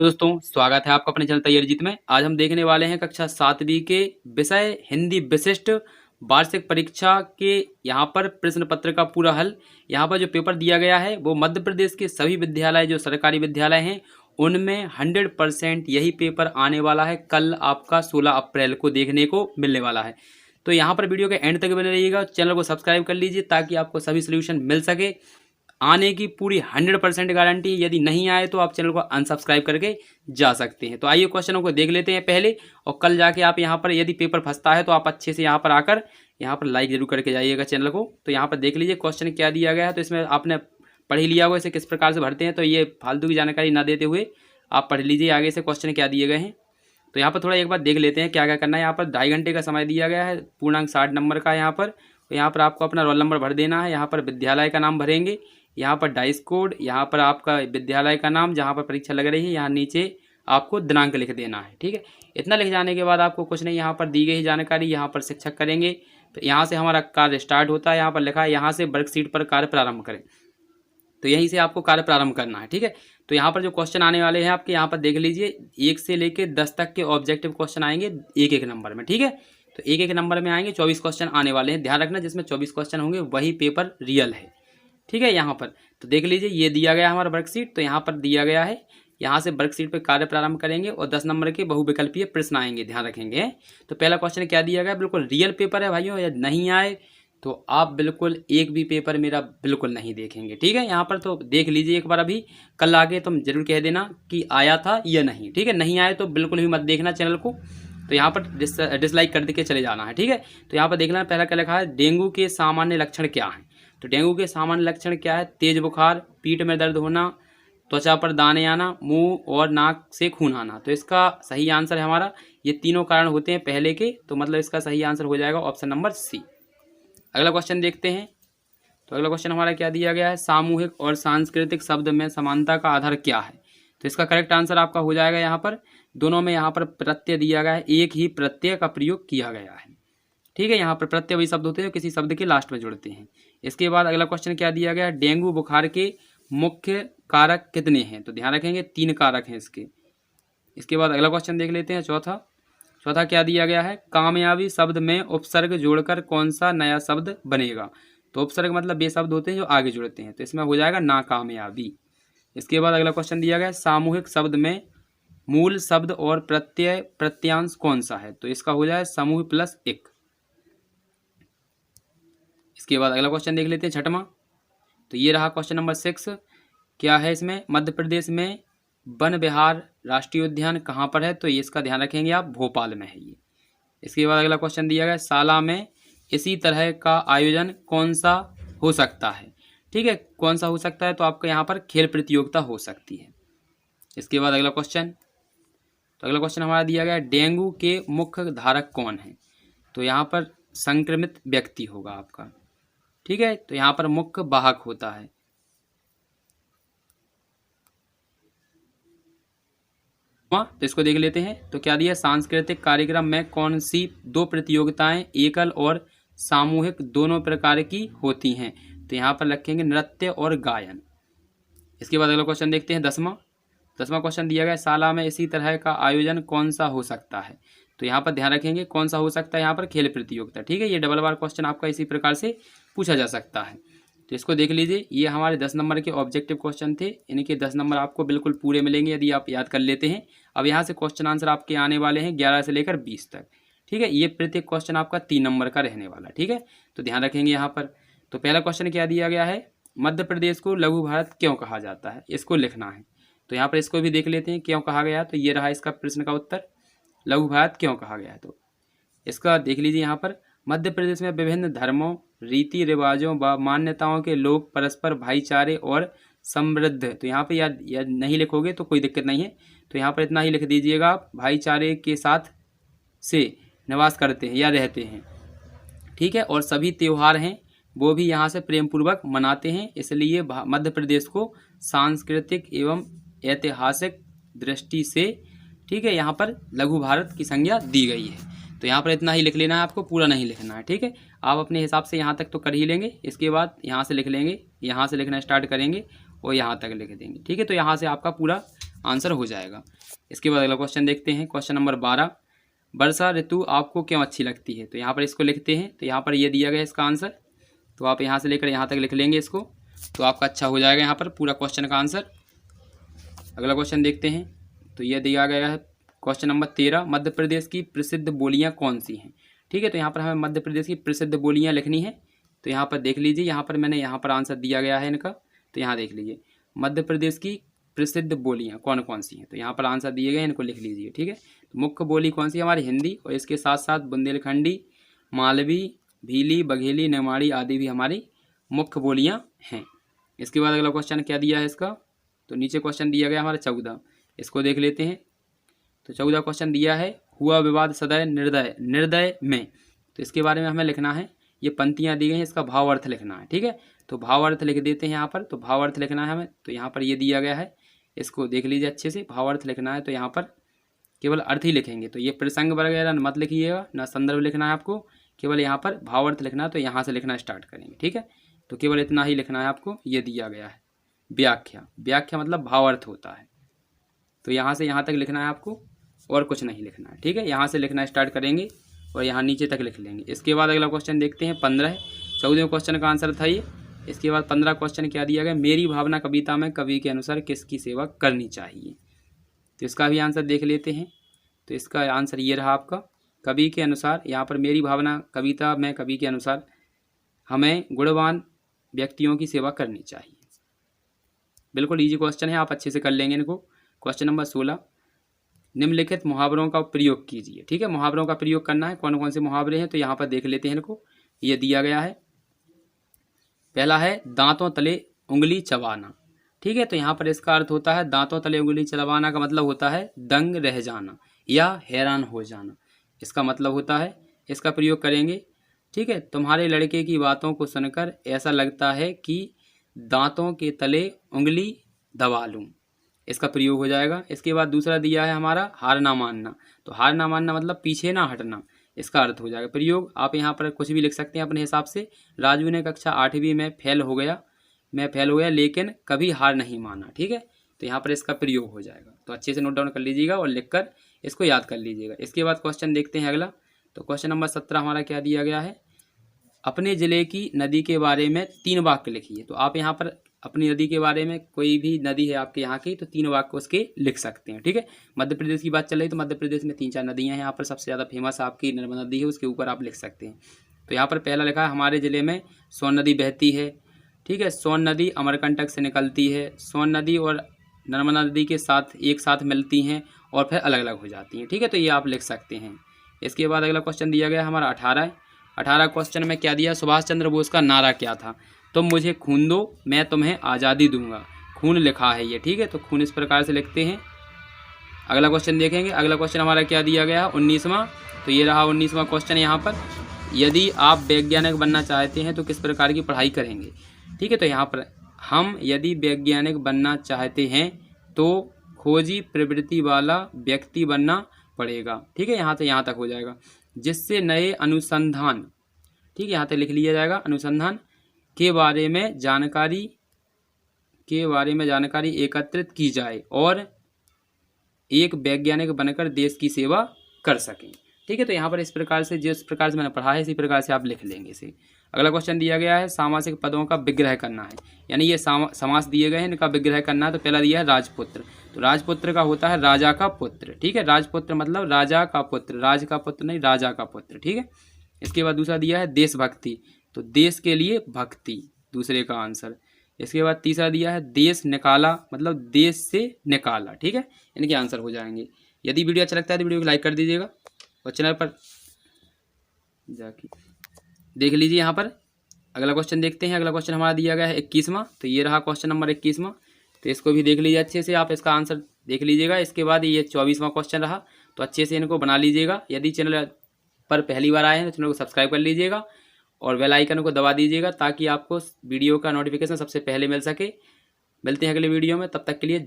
तो दोस्तों स्वागत है आपका अपने चैनल तैयारी जीत में। आज हम देखने वाले हैं कक्षा 7वीं के विषय हिंदी विशिष्ट वार्षिक परीक्षा के यहाँ पर प्रश्न पत्र का पूरा हल। यहाँ पर जो पेपर दिया गया है वो मध्य प्रदेश के सभी विद्यालय जो सरकारी विद्यालय हैं उनमें 100% यही पेपर आने वाला है। कल आपका 16 अप्रैल को देखने को मिलने वाला है। तो यहाँ पर वीडियो के एंड तक बने रहिएगा, चैनल को सब्सक्राइब कर लीजिए ताकि आपको सभी सोल्यूशन मिल सके। आने की पूरी 100% गारंटी। यदि नहीं आए तो आप चैनल को अनसब्सक्राइब करके जा सकते हैं। तो आइए क्वेश्चनों को देख लेते हैं पहले, और कल जाके आप यहाँ पर यदि पेपर फंसता है तो आप अच्छे से यहाँ पर आकर यहाँ पर लाइक जरूर करके जाइएगा चैनल को। तो यहाँ पर देख लीजिए क्वेश्चन क्या दिया गया है। तो इसमें आपने पढ़ ही लिया होगा इसे किस प्रकार से भरते हैं, तो ये फालतू की जानकारी ना देते हुए आप पढ़ लीजिए आगे से क्वेश्चन क्या दिए गए हैं। तो यहाँ पर थोड़ा एक बार देख लेते हैं क्या क्या करना है। यहाँ पर 2.5 घंटे का समय दिया गया है, पूर्णांक 60 नंबर का। यहाँ पर आपको अपना रोल नंबर भर देना है। यहाँ पर विद्यालय का नाम भरेंगे, यहाँ पर डाइस कोड, यहाँ पर आपका विद्यालय का नाम जहाँ पर परीक्षा लग रही है, यहाँ नीचे आपको दिनांक लिख देना है। ठीक है, इतना लिख जाने के बाद आपको कुछ नहीं, यहाँ पर दी गई जानकारी यहाँ पर शिक्षक करेंगे। तो यहाँ से हमारा कार्य स्टार्ट होता है। यहाँ पर लिखा है यहाँ से वर्कशीट पर कार्य प्रारंभ करें, तो यहीं से आपको कार्य प्रारंभ करना है। ठीक है, तो यहाँ पर जो क्वेश्चन आने वाले हैं आपके यहाँ पर देख लीजिए 1 से लेकर 10 तक के ऑब्जेक्टिव क्वेश्चन आएंगे एक एक नंबर में। ठीक है, तो एक एक नंबर में आएंगे 24 क्वेश्चन आने वाले हैं। ध्यान रखना जिसमें 24 क्वेश्चन होंगे वही पेपर रियल है। ठीक है, यहाँ पर तो देख लीजिए ये दिया गया हमारा वर्कशीट। तो यहाँ पर दिया गया है, यहाँ से वर्कशीट पर कार्य प्रारंभ करेंगे और 10 नंबर के बहुविकल्पीय प्रश्न आएंगे, ध्यान रखेंगे। तो पहला क्वेश्चन क्या दिया गया, बिल्कुल रियल पेपर है भाइयों। यदि नहीं आए तो आप बिल्कुल एक भी पेपर मेरा बिल्कुल नहीं देखेंगे। ठीक है, यहाँ पर तो देख लीजिए एक बार, अभी कल आके तुम जरूर कह देना कि आया था या नहीं। ठीक है, नहीं आए तो बिल्कुल भी मत देखना चैनल को। तो यहाँ पर डिसलाइक कर के चले जाना है। ठीक है, तो यहाँ पर देखना पहला क्या लिखा है, डेंगू के सामान्य लक्षण क्या हैं। तो डेंगू के सामान्य लक्षण क्या है, तेज बुखार, पीठ में दर्द होना, त्वचा पर दाने आना, मुंह और नाक से खून आना। तो इसका सही आंसर है हमारा, ये तीनों कारण होते हैं पहले के, तो मतलब इसका सही आंसर हो जाएगा ऑप्शन नंबर सी। अगला क्वेश्चन देखते हैं। तो अगला क्वेश्चन हमारा क्या दिया गया है, सामूहिक और सांस्कृतिक शब्द में समानता का आधार क्या है। तो इसका करेक्ट आंसर आपका हो जाएगा यहाँ पर, दोनों में यहाँ पर प्रत्यय दिया गया है, एक ही प्रत्यय का प्रयोग किया गया है। ठीक है, यहाँ पर प्रत्यय वही शब्द होते हैं जो किसी शब्द के लास्ट में जुड़ते हैं। इसके बाद अगला क्वेश्चन क्या दिया गया है, डेंगू बुखार के मुख्य कारक कितने हैं। तो ध्यान रखेंगे 3 कारक हैं इसके। इसके बाद अगला क्वेश्चन देख लेते हैं, चौथा क्या दिया गया है, कामयाबी शब्द में उपसर्ग जोड़कर कौन सा नया शब्द बनेगा। तो उपसर्ग मतलब वे शब्द होते हैं जो आगे जुड़ते हैं, तो इसमें हो जाएगा नाकामयाबी। इसके बाद अगला क्वेश्चन दिया गया है, सामूहिक शब्द में मूल शब्द और प्रत्यय प्रत्यांश कौन सा है। तो इसका हो जाए समूह प्लस एक। इसके बाद अगला क्वेश्चन देख लेते हैं छठवां। तो ये रहा क्वेश्चन नंबर 6। क्या है इसमें, मध्य प्रदेश में वन विहार राष्ट्रीय उद्यान कहाँ पर है। तो ये इसका ध्यान रखेंगे आप, भोपाल में है ये। इसके बाद अगला क्वेश्चन दिया गया, शाला में इसी तरह का आयोजन कौन सा हो सकता है। ठीक है, कौन सा हो सकता है, तो आपका यहाँ पर खेल प्रतियोगिता हो सकती है। इसके बाद अगला क्वेश्चन, तो अगला क्वेश्चन हमारा दिया गया, डेंगू के मुख्य धारक कौन है। तो यहाँ पर संक्रमित व्यक्ति होगा आपका। ठीक है, तो यहाँ पर मुख्य वाहक होता है। तो इसको देख लेते हैं। तो क्या दिया, सांस्कृतिक कार्यक्रम में कौन सी 2 प्रतियोगिताएं एकल और सामूहिक दोनों प्रकार की होती हैं। तो यहाँ पर रखेंगे नृत्य और गायन। इसके बाद अगला क्वेश्चन देखते हैं 10वां क्वेश्चन दिया गया, शाला में इसी तरह का आयोजन कौन सा हो सकता है। तो यहाँ पर ध्यान रखेंगे कौन सा हो सकता है, यहाँ पर खेल प्रतियोगिता। ठीक है, ये डबल बार क्वेश्चन आपका इसी प्रकार से पूछा जा सकता है। तो इसको देख लीजिए, ये हमारे 10 नंबर के ऑब्जेक्टिव क्वेश्चन थे। इनके 10 नंबर आपको बिल्कुल पूरे मिलेंगे यदि आप याद कर लेते हैं। अब यहाँ से क्वेश्चन आंसर आपके आने वाले हैं 11 से लेकर 20 तक। ठीक है, ये प्रत्येक क्वेश्चन आपका 3 नंबर का रहने वाला। ठीक है, तो ध्यान रखेंगे यहाँ पर। तो पहला क्वेश्चन क्या दिया गया है, मध्य प्रदेश को लघु भारत क्यों कहा जाता है, इसको लिखना है। तो यहाँ पर इसको भी देख लेते हैं क्यों कहा गया है। तो ये रहा इसका प्रश्न का उत्तर, लघु भारत क्यों कहा गया है। तो इसका देख लीजिए यहाँ पर, मध्य प्रदेश में विभिन्न धर्मों, रीति रिवाजों व मान्यताओं के लोग परस्पर भाईचारे और समृद्ध। तो यहाँ पे याद नहीं लिखोगे तो कोई दिक्कत नहीं है। तो यहाँ पर इतना ही लिख दीजिएगा आप, भाईचारे के साथ से निवास करते हैं या रहते हैं। ठीक है, और सभी त्यौहार हैं वो भी यहाँ से प्रेम पूर्वक मनाते हैं। इसलिए मध्य प्रदेश को सांस्कृतिक एवं ऐतिहासिक दृष्टि से, ठीक है, यहाँ पर लघु भारत की संज्ञा दी गई है। तो यहाँ पर इतना ही लिख लेना है, आपको पूरा नहीं लिखना है। ठीक है, आप अपने हिसाब से यहाँ तक तो कर ही लेंगे। इसके बाद यहाँ से लिख लेंगे, यहाँ से लिखना स्टार्ट करेंगे और यहाँ तक लिख देंगे। ठीक है, तो यहाँ से आपका पूरा आंसर हो जाएगा। इसके बाद अगला क्वेश्चन देखते हैं, क्वेश्चन नंबर 12, वर्षा ऋतु आपको क्यों अच्छी लगती है? तो यहाँ पर इसको लिखते हैं, तो यहाँ पर ये दिया गया है इसका आंसर, तो आप यहाँ से लेकर यहाँ तक लिख लेंगे इसको, तो आपका अच्छा हो जाएगा यहाँ पर पूरा क्वेश्चन का आंसर। अगला क्वेश्चन देखते हैं, तो ये दिया गया है क्वेश्चन नंबर 13, मध्य प्रदेश की प्रसिद्ध बोलियाँ कौन सी हैं? ठीक है, तो यहाँ पर हमें मध्य प्रदेश की प्रसिद्ध बोलियाँ लिखनी है। तो यहाँ पर देख लीजिए, यहाँ पर मैंने यहाँ पर आंसर दिया गया है इनका, तो यहाँ देख लीजिए मध्य प्रदेश की प्रसिद्ध बोलियाँ कौन कौन सी हैं, तो यहाँ पर आंसर दिए गए हैं, इनको लिख लीजिए। ठीक है, तो मुख्य बोली कौन सी है? हमारी हिंदी, और इसके साथ साथ बुंदेलखंडी, मालवी, भीली, बघेली, नेमाड़ी आदि भी हमारी मुख्य बोलियाँ हैं। इसके बाद अगला क्वेश्चन क्या दिया है इसका, तो नीचे क्वेश्चन दिया गया हमारा 14, इसको देख लेते हैं। तो 14 क्वेश्चन दिया है, हुआ विवाद सदैव निर्दय में, तो इसके बारे में हमें लिखना है, ये पंक्तियाँ दी गई हैं, इसका भाव अर्थ लिखना है। ठीक है, तो भाव अर्थ लिख देते हैं यहाँ पर, तो भाव अर्थ लिखना है हमें, तो यहाँ पर ये दिया गया है, इसको देख लीजिए अच्छे से, भाव अर्थ लिखना है, तो यहाँ पर केवल अर्थ ही लिखेंगे, तो ये प्रसंग वगैरह मत लिखिएगा, ना संदर्भ लिखना है आपको, केवल यहाँ पर भाव अर्थ लिखना है, तो यहाँ से लिखना स्टार्ट करेंगे। ठीक है, तो केवल इतना ही लिखना है आपको, ये दिया गया है। व्याख्या, व्याख्या मतलब भाव अर्थ होता है, तो यहाँ से यहाँ तक लिखना है आपको, और कुछ नहीं लिखना है। ठीक है, यहाँ से लिखना स्टार्ट करेंगे और यहाँ नीचे तक लिख लेंगे। इसके बाद अगला क्वेश्चन देखते हैं 15, 14वें क्वेश्चन का आंसर था ये। इसके बाद 15 क्वेश्चन क्या दिया गया, मेरी भावना कविता में कवि के अनुसार किसकी सेवा करनी चाहिए? तो इसका भी आंसर देख लेते हैं, तो इसका आंसर ये रहा आपका, कवि के अनुसार, यहाँ पर मेरी भावना कविता में कवि के अनुसार हमें गुणवान व्यक्तियों की सेवा करनी चाहिए। बिल्कुल ईजी क्वेश्चन है, आप अच्छे से कर लेंगे इनको। क्वेश्चन नंबर 16, निम्नलिखित मुहावरों का प्रयोग कीजिए। ठीक है, मुहावरों का प्रयोग करना है, कौन कौन से मुहावरे हैं, तो यहाँ पर देख लेते हैं इनको, ये दिया गया है। पहला है दांतों तले उंगली चबाना। ठीक है, तो यहाँ पर इसका अर्थ होता है, दांतों तले उंगली चबाना का मतलब होता है दंग रह जाना या हैरान हो जाना, इसका मतलब होता है, इसका प्रयोग करेंगे। ठीक है, तुम्हारे लड़के की बातों को सुनकर ऐसा लगता है कि दांतों के तले उंगली दबा लूँ, इसका प्रयोग हो जाएगा। इसके बाद दूसरा दिया है हमारा हार ना मानना, तो हार ना मानना मतलब पीछे ना हटना, इसका अर्थ हो जाएगा प्रयोग। आप यहाँ पर कुछ भी लिख सकते हैं अपने हिसाब से। राजू ने कक्षा 8वीं में फेल हो गया लेकिन कभी हार नहीं माना। ठीक है, तो यहाँ पर इसका प्रयोग हो जाएगा, तो अच्छे से नोट डाउन कर लीजिएगा और लिखकर इसको याद कर लीजिएगा। इसके बाद क्वेश्चन देखते हैं अगला, तो क्वेश्चन नंबर 17 हमारा क्या दिया गया है, अपने ज़िले की नदी के बारे में 3 वाक्य लिखिए। तो आप यहाँ पर अपनी नदी के बारे में, कोई भी नदी है आपके यहाँ की, तो 3 वाक्य उसके लिख सकते हैं। ठीक है, मध्य प्रदेश की बात चल रही, तो मध्य प्रदेश में 3-4 नदियाँ हैं, यहाँ पर सबसे ज़्यादा फेमस आपकी नर्मदा नदी है, उसके ऊपर आप लिख सकते हैं। तो यहाँ पर पहला लिखा है, हमारे ज़िले में सोन नदी बहती है। ठीक है, सोन नदी अमरकंटक से निकलती है, सोन नदी और नर्मदा नदी के साथ एक साथ मिलती हैं और फिर अलग अलग हो जाती हैं। ठीक है, तो ये आप लिख सकते हैं। इसके बाद अगला क्वेश्चन दिया गया हमारा 18 क्वेश्चन में क्या दिया, सुभाष चंद्र बोस का नारा क्या था, तुम मुझे खून दो मैं तुम्हें आज़ादी दूंगा, खून लिखा है ये। ठीक है, तो खून इस प्रकार से लिखते हैं। अगला क्वेश्चन देखेंगे, अगला क्वेश्चन हमारा क्या दिया गया है 19वां, तो ये रहा 19वां क्वेश्चन यहाँ पर, यदि आप वैज्ञानिक बनना चाहते हैं तो किस प्रकार की पढ़ाई करेंगे। ठीक है, तो यहाँ पर हम यदि वैज्ञानिक बनना चाहते हैं तो खोजी प्रवृत्ति वाला व्यक्ति बनना पड़ेगा। ठीक है, यहाँ से यहाँ तक हो जाएगा, जिससे नए अनुसंधान, ठीक है यहाँ तक लिख लिया जाएगा, अनुसंधान के बारे में जानकारी एकत्रित की जाए और एक वैज्ञानिक बनकर देश की सेवा कर सकें। ठीक है, तो यहाँ पर इस प्रकार से, जिस प्रकार से मैंने पढ़ा है इसी प्रकार से आप लिख लेंगे इसे। अगला क्वेश्चन दिया गया है, सामासिक पदों का विग्रह करना है, यानी ये समास दिए गए हैं, इनका विग्रह करना है। तो पहला दिया है राजपुत्र, तो राजपुत्र का होता है राजा का पुत्र। ठीक है, राजपुत्र मतलब राजा का पुत्र, राज का पुत्र नहीं, राजा का पुत्र। ठीक है, इसके बाद दूसरा दिया है देशभक्ति, तो देश के लिए भक्ति, दूसरे का आंसर। इसके बाद तीसरा दिया है देश निकाला, मतलब देश से निकाला। ठीक है, इनके आंसर हो जाएंगे। यदि वीडियो अच्छा लगता है तो वीडियो को लाइक कर दीजिएगा और चैनल पर जाके देख लीजिए। यहाँ पर अगला क्वेश्चन देखते हैं, अगला क्वेश्चन हमारा दिया गया है 21वां, तो ये रहा क्वेश्चन नंबर 21वां, तो इसको भी देख लीजिए अच्छे से, आप इसका आंसर देख लीजिएगा। इसके बाद ये 24वां क्वेश्चन रहा, तो अच्छे से इनको बना लीजिएगा। यदि चैनल पर पहली बार आए हैं तो चैनल को सब्सक्राइब कर लीजिएगा और बेल आइकन को दबा दीजिएगा ताकि आपको वीडियो का नोटिफिकेशन सबसे पहले मिल सके। मिलते हैं अगले वीडियो में, तब तक के लिए